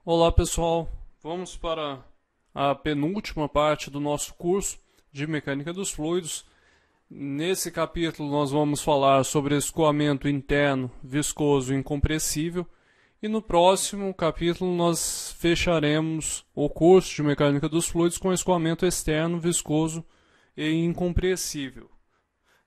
Olá pessoal, vamos para a penúltima parte do nosso curso de Mecânica dos Fluidos. Nesse capítulo nós vamos falar sobre escoamento interno, viscoso e incompressível. E no próximo capítulo nós fecharemos o curso de Mecânica dos Fluidos com escoamento externo, viscoso e incompressível.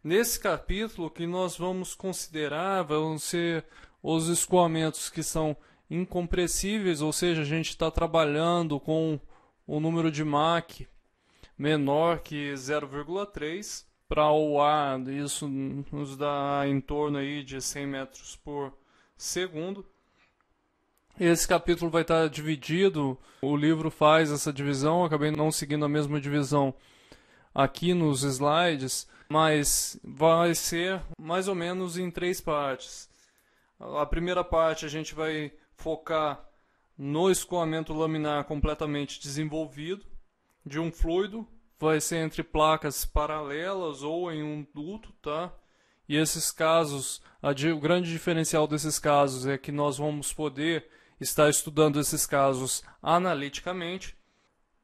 Nesse capítulo, o que nós vamos considerar vão ser os escoamentos que são incompressíveis, ou seja, a gente está trabalhando com o número de Mach menor que 0,3 para o ar, isso nos dá em torno aí de 100 metros por segundo. Esse capítulo vai estar dividido, o livro faz essa divisão, eu acabei não seguindo a mesma divisão aqui nos slides, mas vai ser mais ou menos em 3 partes. A primeira parte a gente vai focar no escoamento laminar completamente desenvolvido de um fluido, vai ser entre placas paralelas ou em um duto, tá? E esses casos, o grande diferencial desses casos é que nós vamos poder estar estudando esses casos analiticamente.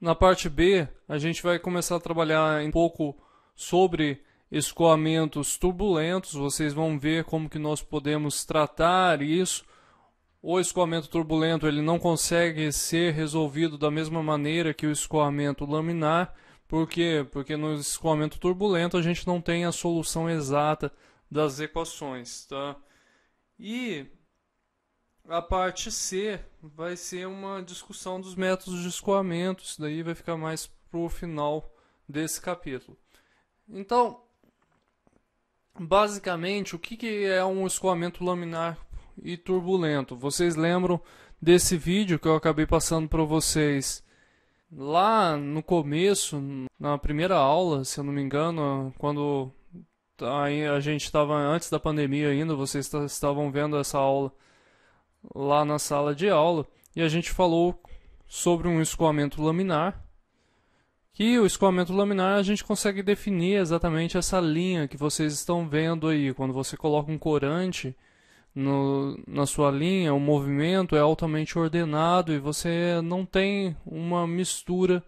Na parte B, a gente vai começar a trabalhar um pouco sobre escoamentos turbulentos. Vocês vão ver como que nós podemos tratar isso. O escoamento turbulento ele não consegue ser resolvido da mesma maneira que o escoamento laminar. Por quê? Porque no escoamento turbulento a gente não tem a solução exata das equações, tá? E a parte C vai ser uma discussão dos métodos de escoamento. Isso daí vai ficar mais para o final desse capítulo. Então, basicamente, o que é um escoamento laminar e turbulento? Vocês lembram desse vídeo que eu acabei passando para vocês lá no começo, na primeira aula, se eu não me engano, quando a gente estava antes da pandemia ainda, vocês estavam vendo essa aula lá na sala de aula, e a gente falou sobre um escoamento laminar, que o escoamento laminar a gente consegue definir exatamente essa linha que vocês estão vendo aí. Quando você coloca um corante na sua linha, o movimento é altamente ordenado e você não tem uma mistura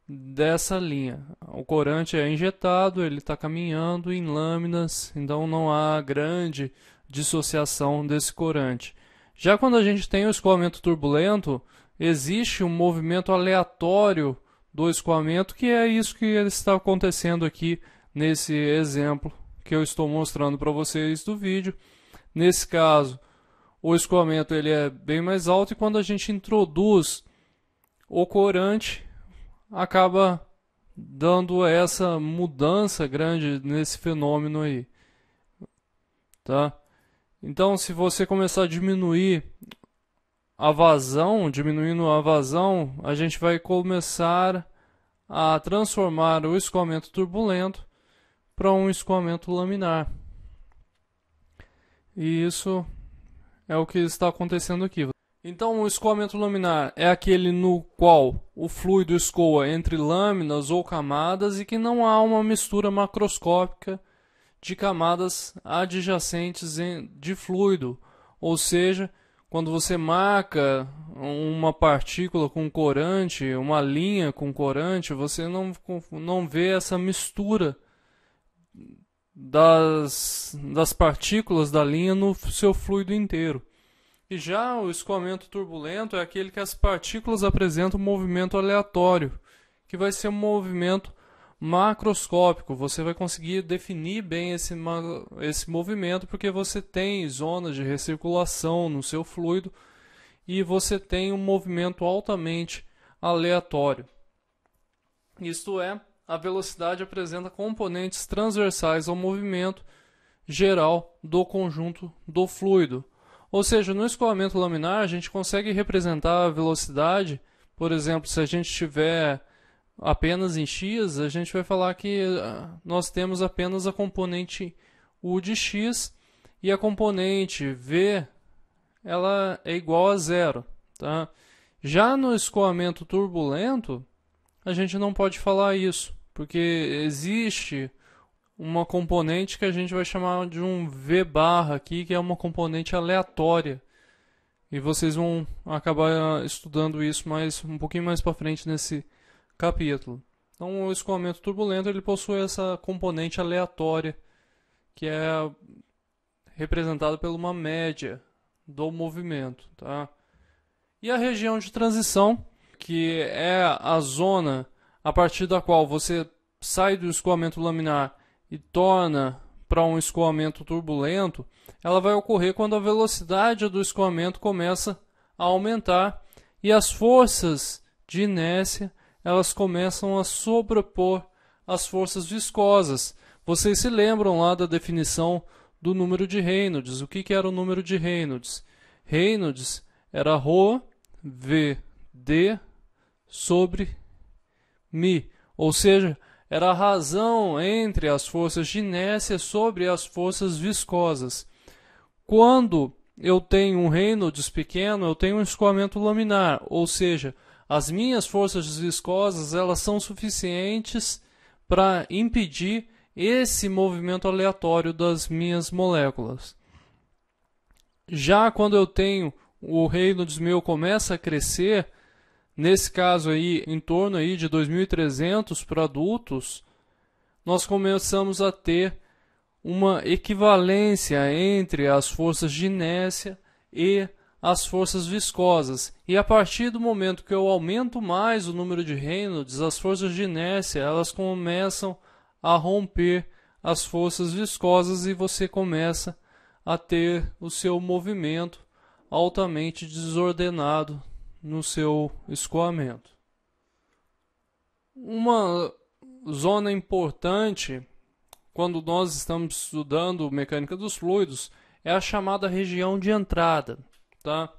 dessa linha. O corante é injetado, ele está caminhando em lâminas, então não há grande dissociação desse corante. Já quando a gente tem o escoamento turbulento, existe um movimento aleatório do escoamento, que é isso que está acontecendo aqui nesse exemplo que eu estou mostrando para vocês do vídeo. Nesse caso, o escoamento ele é bem mais alto e quando a gente introduz o corante, acaba dando essa mudança grande nesse fenômeno aí, tá? Então, se você começar a diminuir a vazão, diminuindo a vazão, a gente vai começar a transformar o escoamento turbulento para um escoamento laminar. E isso é o que está acontecendo aqui. Então, o escoamento laminar é aquele no qual o fluido escoa entre lâminas ou camadas e que não há uma mistura macroscópica de camadas adjacentes de fluido. Ou seja, quando você marca uma partícula com corante, uma linha com corante, você não vê essa mistura das partículas da linha no seu fluido inteiro. E já o escoamento turbulento é aquele que as partículas apresentam um movimento aleatório, que vai ser um movimento macroscópico. Você vai conseguir definir bem esse movimento porque você tem zonas de recirculação no seu fluido e você tem um movimento altamente aleatório. Isto é, a velocidade apresenta componentes transversais ao movimento geral do conjunto do fluido. Ou seja, no escoamento laminar a gente consegue representar a velocidade. Por exemplo, se a gente tiver apenas em x, a gente vai falar que nós temos apenas a componente u de x e a componente v ela é igual a zero, tá? Já no escoamento turbulento, a gente não pode falar isso, porque existe uma componente que a gente vai chamar de um v barra aqui, que é uma componente aleatória. E vocês vão acabar estudando isso um pouquinho mais para frente nesse capítulo. Então, o escoamento turbulento ele possui essa componente aleatória, que é representada por uma média do movimento. Tá? E a região de transição, que é a zona a partir da qual você sai do escoamento laminar e torna para um escoamento turbulento, ela vai ocorrer quando a velocidade do escoamento começa a aumentar e as forças de inércia elas começam a sobrepor as forças viscosas. Vocês se lembram lá da definição do número de Reynolds? O que era o número de Reynolds? Reynolds era ρ v d sobre μ, ou seja, era a razão entre as forças de inércia sobre as forças viscosas. Quando eu tenho um Reynolds pequeno, eu tenho um escoamento laminar, ou seja, as minhas forças viscosas elas são suficientes para impedir esse movimento aleatório das minhas moléculas. Já quando eu tenho o Reynolds meu começa a crescer, nesse caso aí, em torno aí de 2.300 para adultos, nós começamos a ter uma equivalência entre as forças de inércia e as forças viscosas. E a partir do momento que eu aumento mais o número de Reynolds, as forças de inércia elas começam a romper as forças viscosas e você começa a ter o seu movimento altamente desordenado no seu escoamento. Uma zona importante quando nós estamos estudando mecânica dos fluidos é a chamada região de entrada. Tá?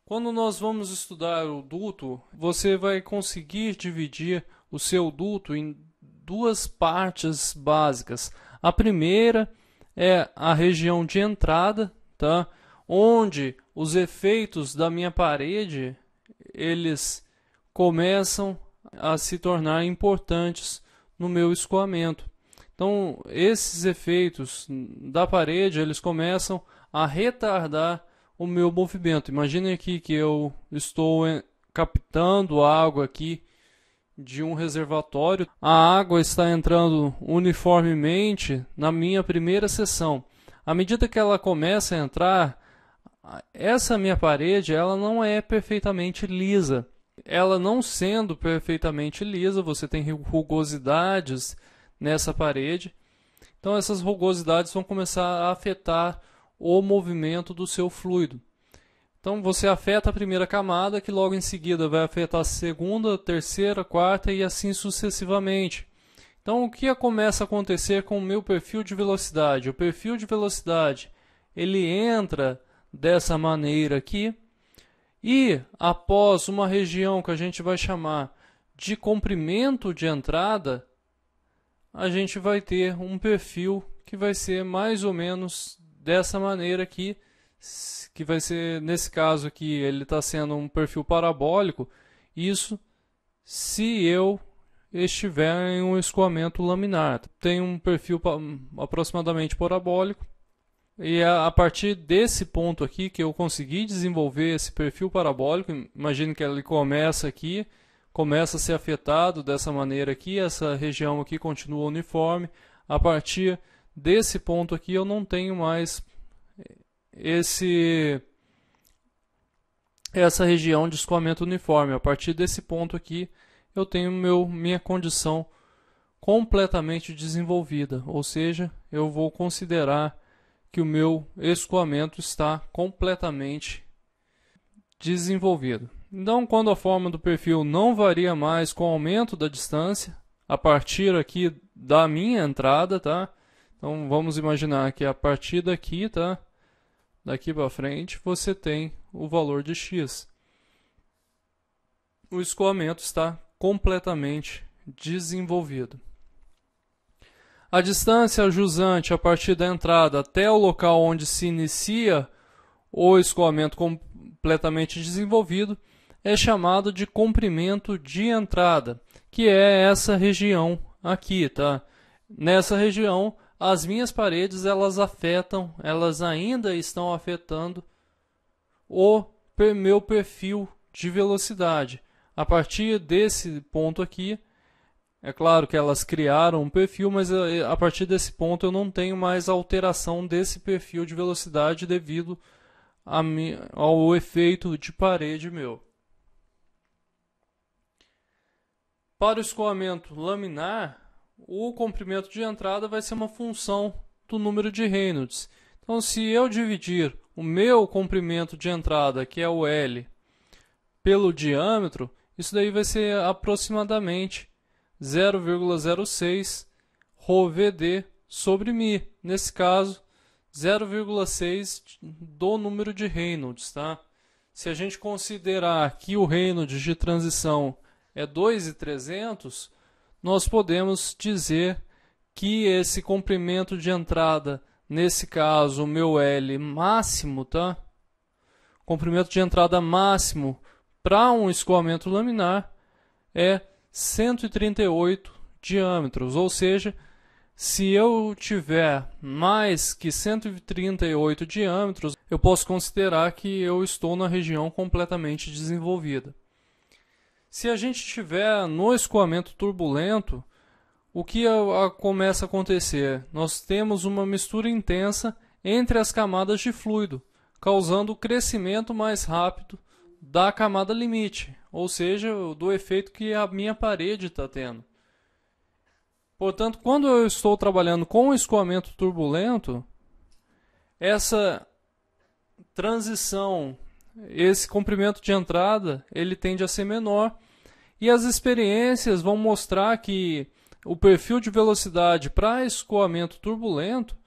Quando nós vamos estudar o duto, você vai conseguir dividir o seu duto em duas partes básicas. A primeira é a região de entrada, tá? Onde os efeitos da minha parede eles começam a se tornar importantes no meu escoamento. Então, esses efeitos da parede eles começam a retardar o meu movimento. Imagine aqui que eu estou captando água aqui de um reservatório. A água está entrando uniformemente na minha primeira seção. À medida que ela começa a entrar, essa minha parede ela não é perfeitamente lisa. Ela não sendo perfeitamente lisa, você tem rugosidades nessa parede. Então essas rugosidades vão começar a afetar o movimento do seu fluido. Então você afeta a primeira camada, que logo em seguida vai afetar a segunda, terceira, quarta e assim sucessivamente. Então o que começa a acontecer com o meu perfil de velocidade? O perfil de velocidade ele entra dessa maneira aqui e após uma região que a gente vai chamar de comprimento de entrada, a gente vai ter um perfil que vai ser mais ou menos dessa maneira aqui, que vai ser, nesse caso aqui, ele está sendo um perfil parabólico, isso se eu estiver em um escoamento laminar. Tem um perfil aproximadamente parabólico, e é a partir desse ponto aqui que eu consegui desenvolver esse perfil parabólico. Imagine que ele começa aqui, começa a ser afetado dessa maneira aqui, essa região aqui continua uniforme. A partir desse ponto aqui eu não tenho mais essa região de escoamento uniforme. A partir desse ponto aqui eu tenho minha condição completamente desenvolvida, ou seja, eu vou considerar que o meu escoamento está completamente desenvolvido. Então, quando a forma do perfil não varia mais com o aumento da distância, a partir aqui da minha entrada, tá? Então, vamos imaginar que a partir daqui, tá? Daqui para frente, você tem o valor de x. O escoamento está completamente desenvolvido. A distância jusante a partir da entrada até o local onde se inicia o escoamento completamente desenvolvido é chamado de comprimento de entrada, que é essa região aqui, tá? Nessa região, as minhas paredes elas ainda estão afetando meu perfil de velocidade. A partir desse ponto aqui, é claro que elas criaram um perfil, mas a partir desse ponto eu não tenho mais alteração desse perfil de velocidade devido ao efeito de parede meu. Para o escoamento laminar, o comprimento de entrada vai ser uma função do número de Reynolds. Então, se eu dividir o meu comprimento de entrada, que é o L, pelo diâmetro, isso daí vai ser aproximadamente 0,06 ρVd sobre μ. Nesse caso, 0,6 do número de Reynolds. Tá? Se a gente considerar que o Reynolds de transição é 2,300, nós podemos dizer que esse comprimento de entrada, nesse caso o meu L máximo, tá? Comprimento de entrada máximo para um escoamento laminar é 138 diâmetros, ou seja, se eu tiver mais que 138 diâmetros, eu posso considerar que eu estou na região completamente desenvolvida. Se a gente estiver no escoamento turbulento, o que começa a acontecer? Nós temos uma mistura intensa entre as camadas de fluido, causando o crescimento mais rápido da camada limite, ou seja, do efeito que a minha parede está tendo. Portanto, quando eu estou trabalhando com escoamento turbulento, essa transição, esse comprimento de entrada, ele tende a ser menor, e as experiências vão mostrar que o perfil de velocidade para escoamento turbulento,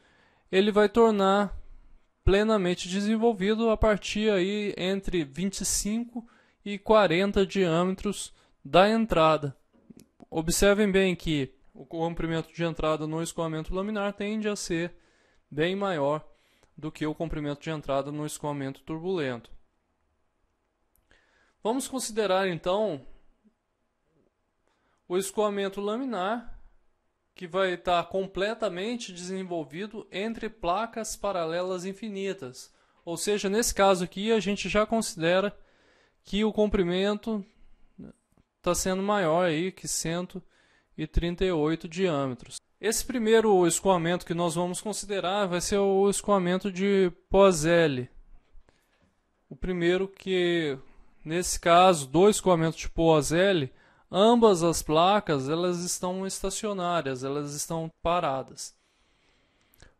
ele vai tornar plenamente desenvolvido a partir aí entre 25 e 40 diâmetros da entrada. Observem bem que o comprimento de entrada no escoamento laminar tende a ser bem maior do que o comprimento de entrada no escoamento turbulento. Vamos considerar então o escoamento laminar, que vai estar completamente desenvolvido entre placas paralelas infinitas. Ou seja, nesse caso aqui a gente já considera que o comprimento está sendo maior aí que 138 diâmetros. Esse primeiro escoamento que nós vamos considerar vai ser o escoamento de pós-L. O primeiro que, nesse caso, do escoamento de pós-L, ambas as placas elas estão estacionárias, elas estão paradas.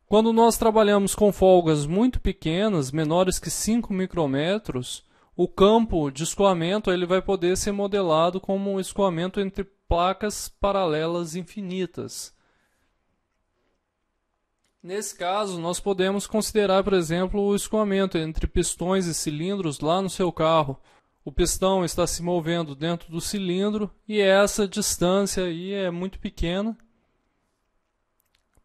Quando nós trabalhamos com folgas muito pequenas, menores que 5 micrômetros, o campo de escoamento ele vai poder ser modelado como um escoamento entre placas paralelas infinitas. Nesse caso, nós podemos considerar, por exemplo, o escoamento entre pistões e cilindros lá no seu carro. O pistão está se movendo dentro do cilindro e essa distância aí é muito pequena.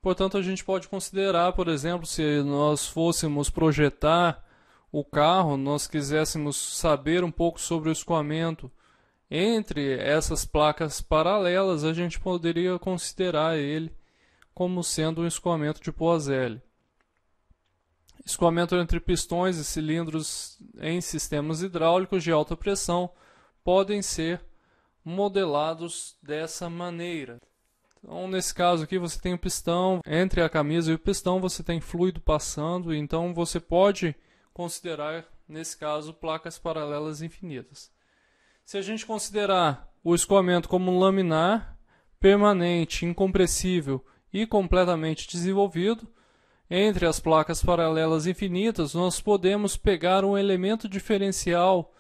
Portanto, a gente pode considerar, por exemplo, se nós fôssemos projetar o carro, nós quiséssemos saber um pouco sobre o escoamento entre essas placas paralelas, a gente poderia considerar ele como sendo um escoamento de pós-L. Escoamento entre pistões e cilindros em sistemas hidráulicos de alta pressão podem ser modelados dessa maneira. Então, nesse caso aqui, você tem o pistão, entre a camisa e o pistão você tem fluido passando, então você pode considerar, nesse caso, placas paralelas infinitas. Se a gente considerar o escoamento como um laminar, permanente, incompressível e completamente desenvolvido, entre as placas paralelas infinitas, nós podemos pegar um elemento diferencial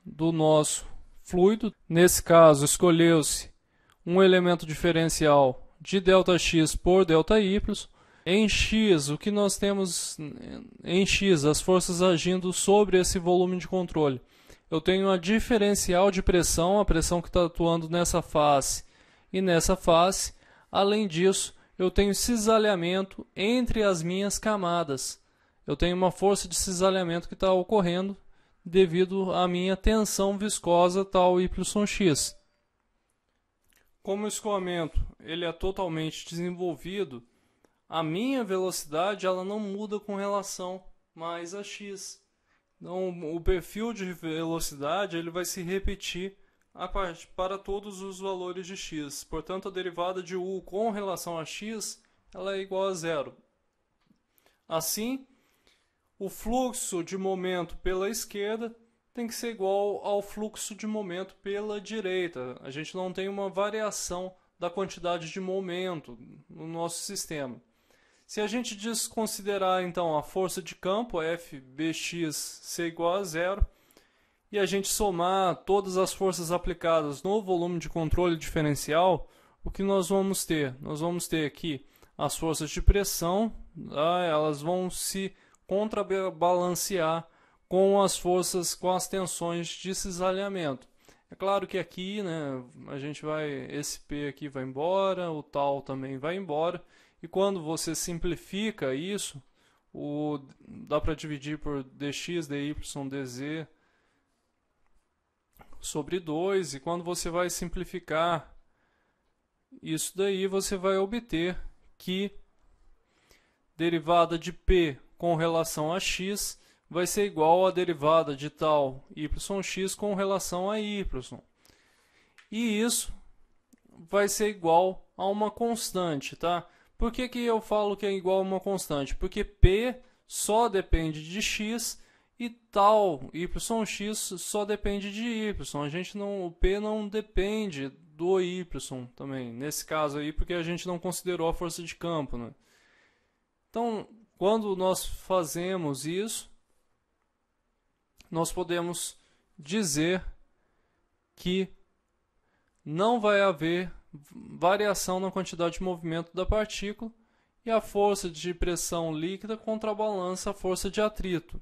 do nosso fluido. Nesse caso, escolheu-se um elemento diferencial de ΔX por ΔY. Em X, o que nós temos em X, as forças agindo sobre esse volume de controle. Eu tenho a diferencial de pressão, a pressão que está atuando nessa face e nessa face. Além disso, eu tenho cisalhamento entre as minhas camadas. Eu tenho uma força de cisalhamento que está ocorrendo devido à minha tensão viscosa tal YX. Como o escoamento ele é totalmente desenvolvido, a minha velocidade ela não muda com relação mais a x. Então, o perfil de velocidade ele vai se repetir para todos os valores de x. Portanto, a derivada de u com relação a x ela é igual a zero. Assim, o fluxo de momento pela esquerda tem que ser igual ao fluxo de momento pela direita. A gente não tem uma variação da quantidade de momento no nosso sistema. Se a gente desconsiderar então a força de campo, Fbx ser igual a zero, e a gente somar todas as forças aplicadas no volume de controle diferencial, o que nós vamos ter? Nós vamos ter aqui as forças de pressão, elas vão se contrabalancear com as forças, com as tensões de cisalhamento. É claro que aqui, né, esse P aqui vai embora, o tal também vai embora, e quando você simplifica isso, dá para dividir por dx, dy, dz sobre 2, e quando você vai simplificar isso daí, você vai obter que derivada de P com relação a x vai ser igual à derivada de tal yx com relação a y. E isso vai ser igual a uma constante, tá? Por que eu falo que é igual a uma constante? Porque P só depende de x e tal yx só depende de y. O P não depende do y também, nesse caso aí, porque a gente não considerou a força de campo, né? Então, quando nós fazemos isso, nós podemos dizer que não vai haver variação na quantidade de movimento da partícula e a força de pressão líquida contrabalança a força de atrito.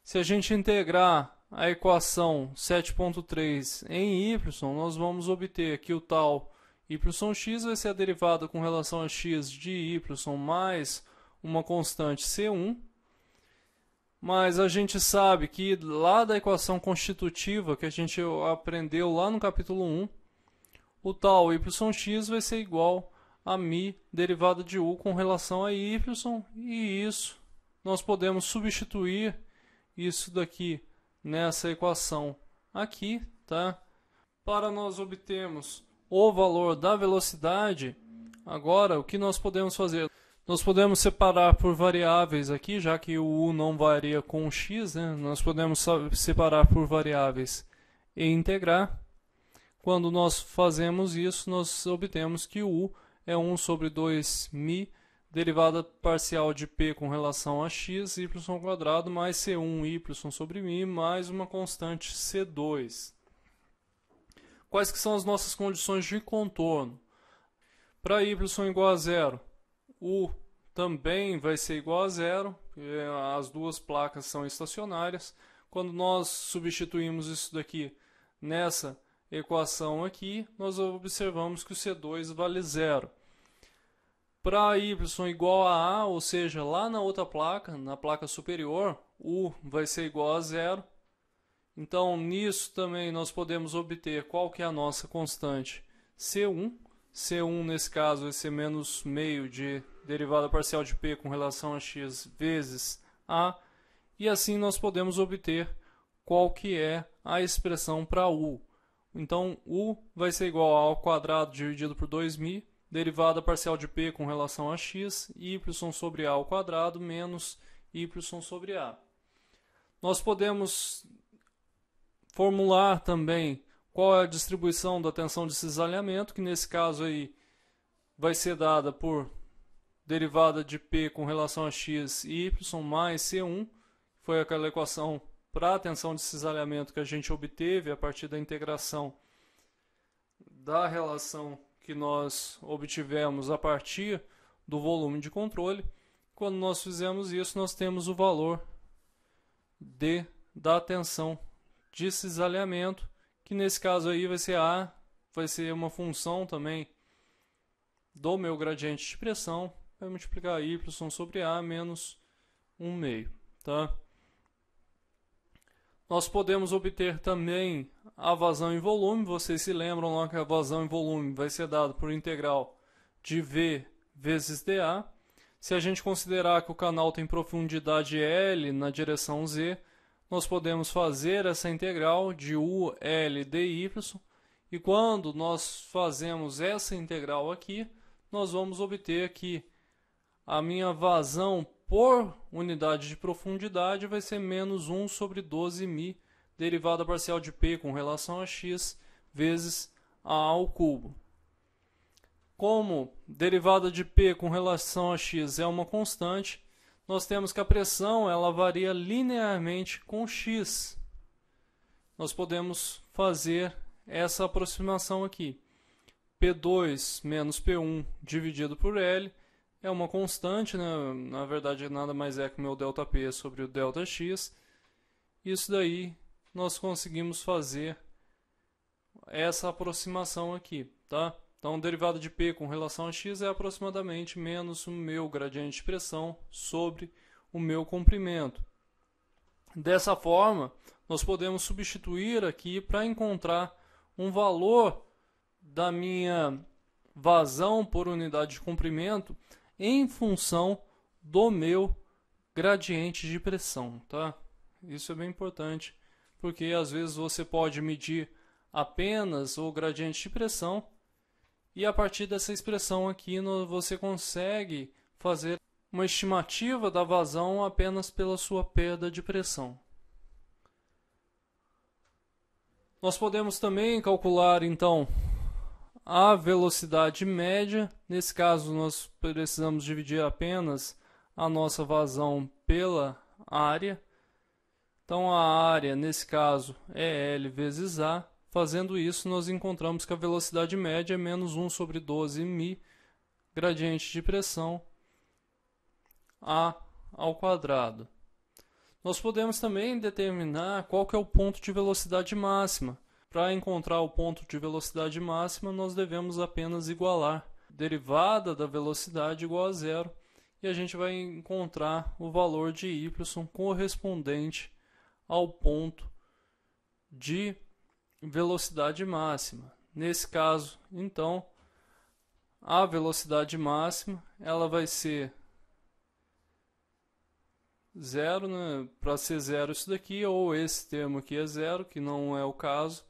Se a gente integrar a equação 7.3 em y, nós vamos obter que o tal yx vai ser a derivada com relação a x de y mais uma constante C1, mas a gente sabe que lá da equação constitutiva que a gente aprendeu lá no capítulo 1, o tal yx vai ser igual a μ derivada de u com relação a y, e isso nós podemos substituir isso daqui nessa equação aqui, tá? Para nós obtermos o valor da velocidade, agora o que nós podemos fazer? Nós podemos separar por variáveis aqui, já que o u não varia com o x, né? Nós podemos separar por variáveis e integrar. Quando nós fazemos isso, nós obtemos que o u é 1 sobre 2μ, derivada parcial de P com relação a x, y² mais C1 y sobre μ, mais uma constante C2. Quais que são as nossas condições de contorno? Para y igual a zero, U também vai ser igual a zero, as duas placas são estacionárias. Quando nós substituímos isso daqui nessa equação aqui, nós observamos que o C2 vale zero. Para y igual a A, ou seja, lá na outra placa, na placa superior, U vai ser igual a zero. Então, nisso também nós podemos obter qual que é a nossa constante C1. C1, nesse caso, vai ser menos meio de derivada parcial de P com relação a x vezes A. E assim nós podemos obter qual que é a expressão para U. Então, U vai ser igual a ao quadrado dividido por 2μ, derivada parcial de P com relação a x, y sobre A ao quadrado menos y sobre A. Nós podemos formular também qual é a distribuição da tensão de cisalhamento, que nesse caso aí vai ser dada por derivada de P com relação a x e y mais C1, foi aquela equação para a tensão de cisalhamento que a gente obteve a partir da integração da relação que nós obtivemos a partir do volume de controle. Quando nós fizemos isso, nós temos o valor da tensão de cisalhamento, que nesse caso aí vai ser A, vai ser uma função também do meu gradiente de pressão, vai multiplicar y sobre A menos 1/2, tá? Nós podemos obter também a vazão em volume. Vocês se lembram lá que a vazão em volume vai ser dada por integral de V vezes dA. Se a gente considerar que o canal tem profundidade L na direção Z, nós podemos fazer essa integral de u, L, dy, e quando nós fazemos essa integral aqui, nós vamos obter que a minha vazão por unidade de profundidade vai ser menos 1 sobre 12μ, derivada parcial de P com relação a x, vezes a ao cubo. Como derivada de P com relação a x é uma constante, nós temos que a pressão ela varia linearmente com x. Nós podemos fazer essa aproximação aqui. P2 menos P1 dividido por L é uma constante, né? Na verdade nada mais é que o meu ΔP sobre o ΔX. Isso daí nós conseguimos fazer essa aproximação aqui, tá? Então, derivada de P com relação a x é aproximadamente menos o meu gradiente de pressão sobre o meu comprimento. Dessa forma, nós podemos substituir aqui para encontrar um valor da minha vazão por unidade de comprimento em função do meu gradiente de pressão, tá? Isso é bem importante, porque às vezes você pode medir apenas o gradiente de pressão e a partir dessa expressão aqui você consegue fazer uma estimativa da vazão apenas pela sua perda de pressão. Nós podemos também calcular então a velocidade média. Nesse caso nós precisamos dividir apenas a nossa vazão pela área. Então a área nesse caso é L vezes A. Fazendo isso, nós encontramos que a velocidade média é menos 1 sobre 12μ, gradiente de pressão, A ao quadrado. Nós podemos também determinar qual que é o ponto de velocidade máxima. Para encontrar o ponto de velocidade máxima, nós devemos apenas igualar derivada da velocidade igual a zero, e a gente vai encontrar o valor de y correspondente ao ponto de velocidade máxima. Nesse caso, então, a velocidade máxima ela vai ser zero, né? Para ser zero isso daqui, ou esse termo aqui é zero, que não é o caso,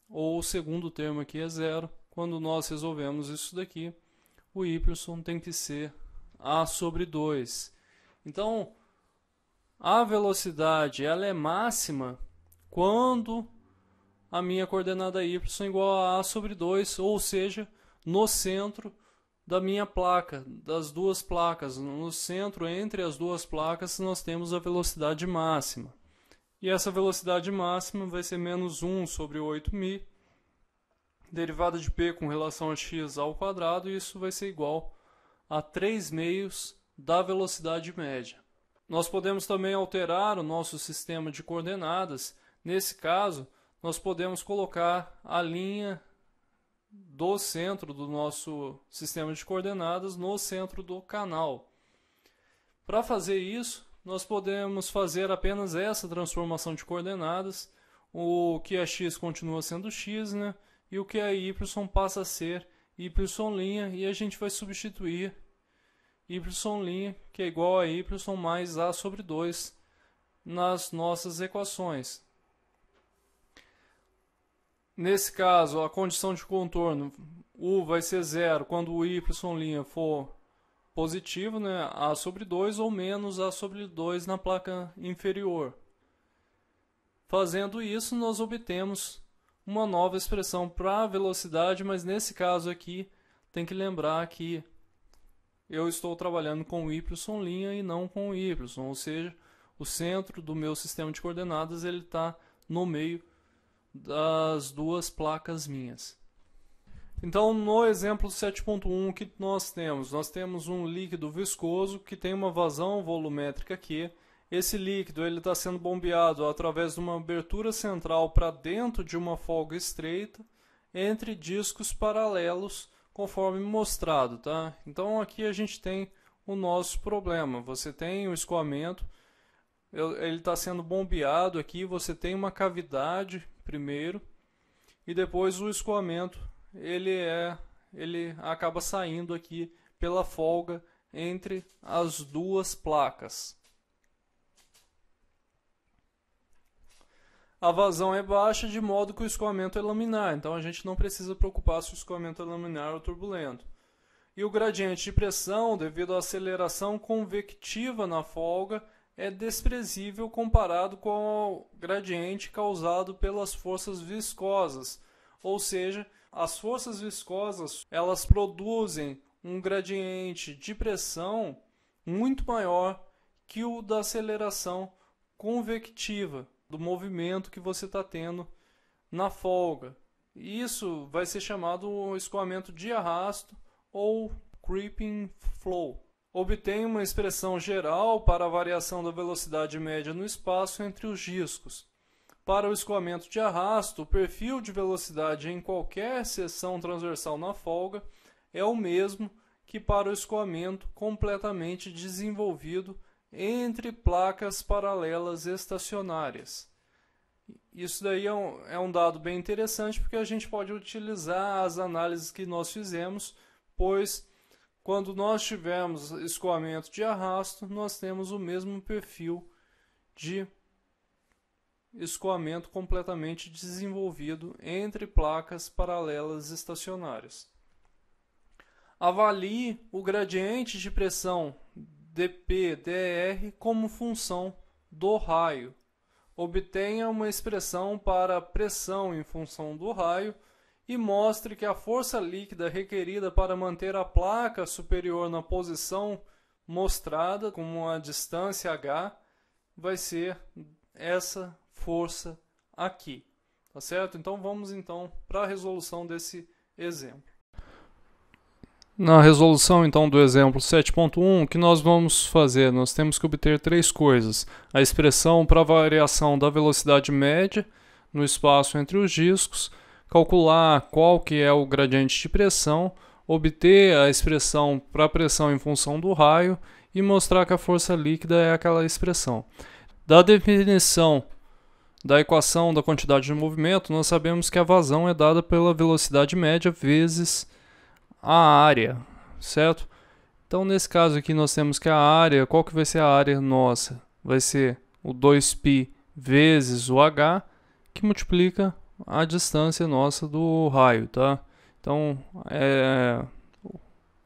ou o segundo termo aqui é zero. Quando nós resolvemos isso daqui, o y tem que ser a sobre 2. Então, a velocidade ela é máxima quando a minha coordenada y é igual a sobre 2, ou seja, no centro da minha placa, das duas placas. No centro, entre as duas placas, nós temos a velocidade máxima. E essa velocidade máxima vai ser menos 1 sobre 8μ, derivada de P com relação a x ao quadrado, e isso vai ser igual a 3/2 da velocidade média. Nós podemos também alterar o nosso sistema de coordenadas. Nesse caso, nós podemos colocar a linha do centro do nosso sistema de coordenadas no centro do canal. Para fazer isso, nós podemos fazer apenas essa transformação de coordenadas. O que é x continua sendo x, né? E o que é y passa a ser y', e a gente vai substituir y', que é igual a y mais a sobre 2 nas nossas equações. Nesse caso, a condição de contorno, u vai ser zero quando o y' for positivo, né, a sobre 2, ou menos a sobre 2 na placa inferior. Fazendo isso, nós obtemos uma nova expressão para a velocidade, mas nesse caso aqui, tem que lembrar que eu estou trabalhando com o y' e não com o y, ou seja, o centro do meu sistema de coordenadas ele está no meio das duas placas minhas. Então, no exemplo 7.1, o que nós temos? Nós temos um líquido viscoso que tem uma vazão volumétrica Q. Esse líquido está sendo bombeado através de uma abertura central para dentro de uma folga estreita entre discos paralelos, conforme mostrado, tá? Então, aqui a gente tem o nosso problema. Você tem o escoamento, ele está sendo bombeado aqui, você tem uma cavidade primeiro, e depois o escoamento ele acaba saindo aqui pela folga entre as duas placas. a vazão é baixa, de modo que o escoamento é laminar. Então a gente não precisa preocupar se o escoamento é laminar ou turbulento. E o gradiente de pressão, devido à aceleração convectiva na folga, é desprezível comparado com o gradiente causado pelas forças viscosas. Ou seja, as forças viscosas, elas produzem um gradiente de pressão muito maior que o da aceleração convectiva, do movimento que você está tendo na folga. Isso vai ser chamado escoamento de arrasto ou creeping flow. Obtém uma expressão geral para a variação da velocidade média no espaço entre os discos. Para o escoamento de arrasto, o perfil de velocidade em qualquer seção transversal na folga é o mesmo que para o escoamento completamente desenvolvido entre placas paralelas estacionárias. Isso daí é um dado bem interessante, porque a gente pode utilizar as análises que nós fizemos, pois quando nós tivermos escoamento de arrasto, nós temos o mesmo perfil de escoamento completamente desenvolvido entre placas paralelas estacionárias. Avalie o gradiente de pressão dP/dr como função do raio. Obtenha uma expressão para a pressão em função do raio e mostre que a força líquida requerida para manter a placa superior na posição mostrada, como a distância h, vai ser essa força aqui. Tá certo? Então vamos para a resolução desse exemplo. Na resolução então do exemplo 7.1, o que nós vamos fazer? Nós temos que obter três coisas: a expressão para a variação da velocidade média no espaço entre os discos, calcular qual que é o gradiente de pressão, obter a expressão para a pressão em função do raio e mostrar que a força líquida é aquela expressão. Da definição da equação da quantidade de movimento, nós sabemos que a vazão é dada pela velocidade média vezes a área, certo? Então nesse caso aqui nós temos que a área, qual que vai ser a área nossa? Vai ser o 2π vezes o h, que multiplica a distância nossa do raio, tá? Então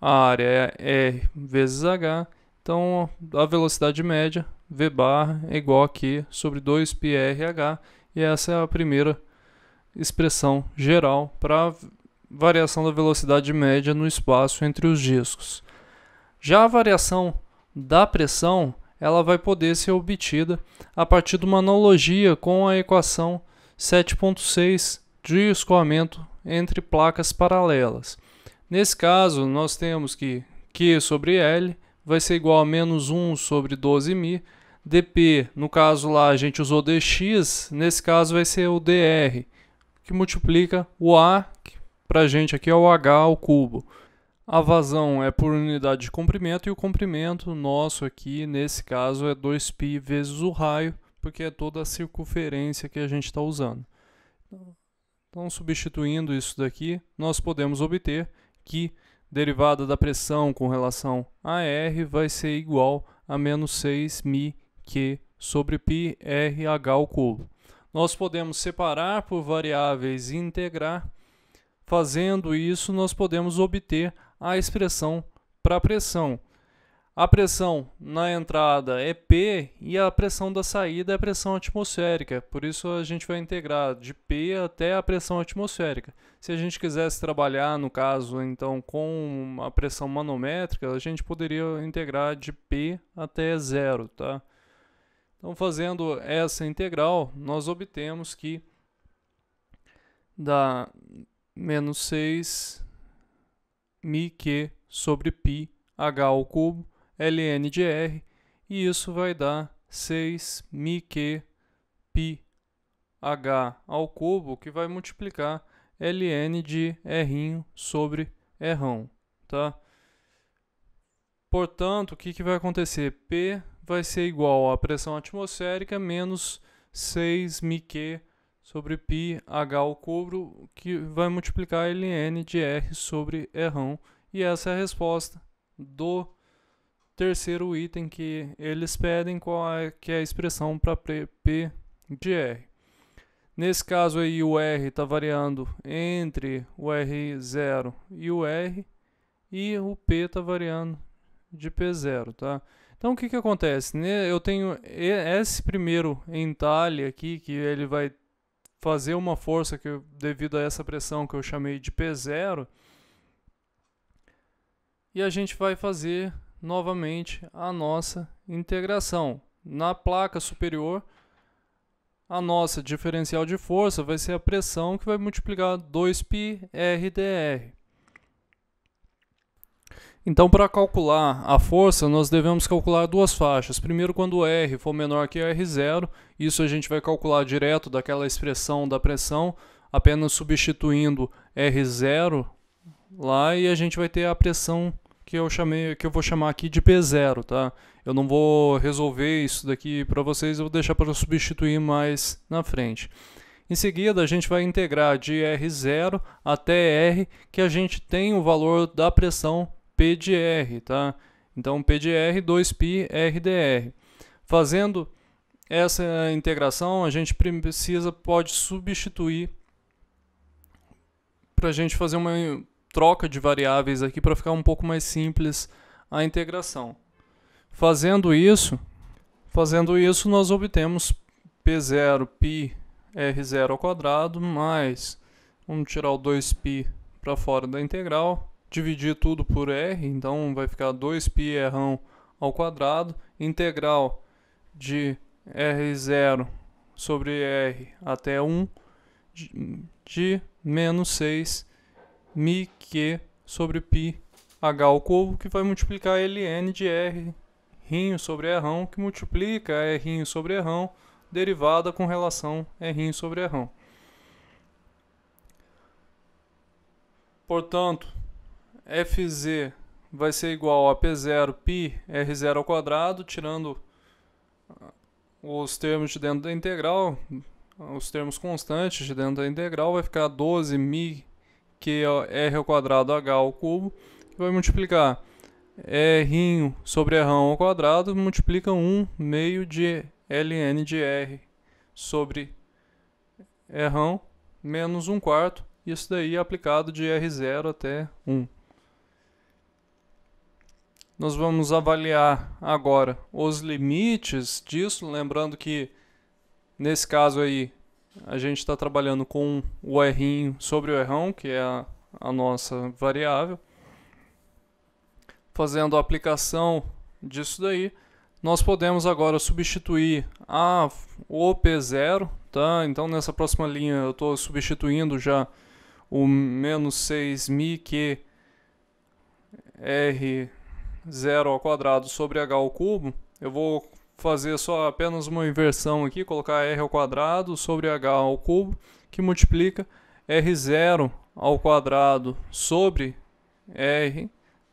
a área é R vezes h, então a velocidade média v bar é igual a Q sobre 2πrh, e essa é a primeira expressão geral para variação da velocidade média no espaço entre os discos. Já a variação da pressão, ela vai poder ser obtida a partir de uma analogia com a equação 7.6 de escoamento entre placas paralelas. Nesse caso, nós temos que Q sobre L vai ser igual a menos 1 sobre 12μ, dP, no caso lá a gente usou dx, nesse caso vai ser o dr, que multiplica o A, para a gente aqui é o h ao cubo. A vazão é por unidade de comprimento e o comprimento nosso aqui, nesse caso, é 2π vezes o raio, porque é toda a circunferência que a gente está usando. Então, substituindo isso daqui, nós podemos obter que derivada da pressão com relação a R vai ser igual a menos 6μq sobre πrh ao cubo. Nós podemos separar por variáveis e integrar. Fazendo isso, nós podemos obter a expressão para a pressão. A pressão na entrada é P e a pressão da saída é a pressão atmosférica. Por isso a gente vai integrar de P até a pressão atmosférica. Se a gente quisesse trabalhar, no caso, então, com a pressão manométrica, a gente poderia integrar de P até 0, tá? Então, fazendo essa integral, nós obtemos que dá menos 6μq sobre πh ao cubo ln de r, e isso vai dar 6μq πh ao cubo, que vai multiplicar ln de r sobre r, tá? Portanto, o que vai acontecer? P vai ser igual à pressão atmosférica menos 6μq sobre πh ao cubo, que vai multiplicar ln de r sobre r. E essa é a resposta do terceiro item que eles pedem, que é a expressão para P de r. Nesse caso aí o R está variando entre o R0 e o R, e o P está variando de P0, tá? Então o que que acontece? Eu tenho esse primeiro entalhe aqui, que ele vai fazer uma força que devido a essa pressão que eu chamei de P0, e a gente vai fazer novamente a nossa integração. Na placa superior, a nossa diferencial de força vai ser a pressão, que vai multiplicar 2π RdR. Então, para calcular a força, nós devemos calcular duas faixas. Primeiro, quando o R for menor que R0, isso a gente vai calcular direto daquela expressão da pressão, apenas substituindo R0 lá, e a gente vai ter a pressão que eu vou chamar aqui de P0, tá? Eu não vou resolver isso daqui para vocês, eu vou deixar para substituir mais na frente. Em seguida, a gente vai integrar de R0 até R, que a gente tem o valor da pressão P de R, tá? Então, P de R, 2π RdR. Fazendo essa integração, a gente pode substituir para a gente fazer uma troca de variáveis aqui para ficar um pouco mais simples a integração. Fazendo isso, nós obtemos P0 π R0 ao quadrado mais, vamos tirar o 2π para fora da integral, dividir tudo por R, então vai ficar 2π R ao quadrado, integral de R0 sobre R até 1 de menos 6 μq sobre π h ao cubo, que vai multiplicar ln de R' sobre R', que multiplica R' sobre R', derivada com relação R' sobre R'. Portanto, Fz vai ser igual a P0 π R0 ao quadrado, tirando os termos de dentro da integral, os termos constantes de dentro da integral, vai ficar 12 μq R ao quadrado H ao cubo, que vai multiplicar R' sobre R' ao quadrado, multiplica 1 meio de ln de R sobre R' menos 1 quarto, isso daí é aplicado de R0 até 1. Nós vamos avaliar agora os limites disso, lembrando que nesse caso aí a gente está trabalhando com o R' sobre o R', que é a nossa variável. Fazendo a aplicação disso daí, nós podemos agora substituir o P0, tá? Então nessa próxima linha eu estou substituindo já o menos 6 μq R0 ao quadrado sobre H ao cubo. Eu vou fazer só apenas uma inversão aqui, colocar R ao quadrado sobre H ao cubo, que multiplica R0 ao quadrado sobre R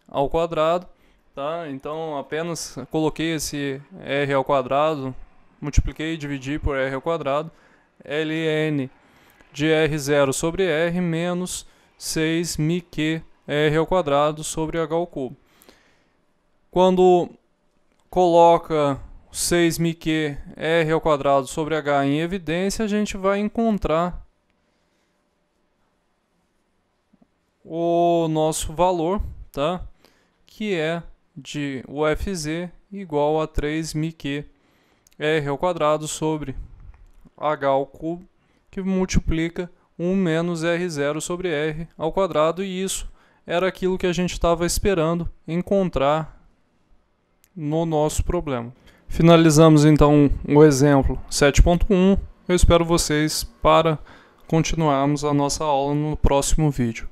ao quadrado, tá? Então apenas coloquei esse R ao quadrado, multipliquei e dividi por R ao quadrado, ln de R0 sobre R menos 6 μq R ao quadrado sobre H ao cubo. Quando coloca 6 μq R ao quadrado sobre H em evidência, a gente vai encontrar o nosso valor, tá? Que é de UFZ igual a 3 μq R ao quadrado sobre H ao cubo, que multiplica 1 menos R0 sobre R ao quadrado, e isso era aquilo que a gente estava esperando encontrar no nosso problema. Finalizamos então o exemplo 7.1. Eu espero vocês para continuarmos a nossa aula no próximo vídeo.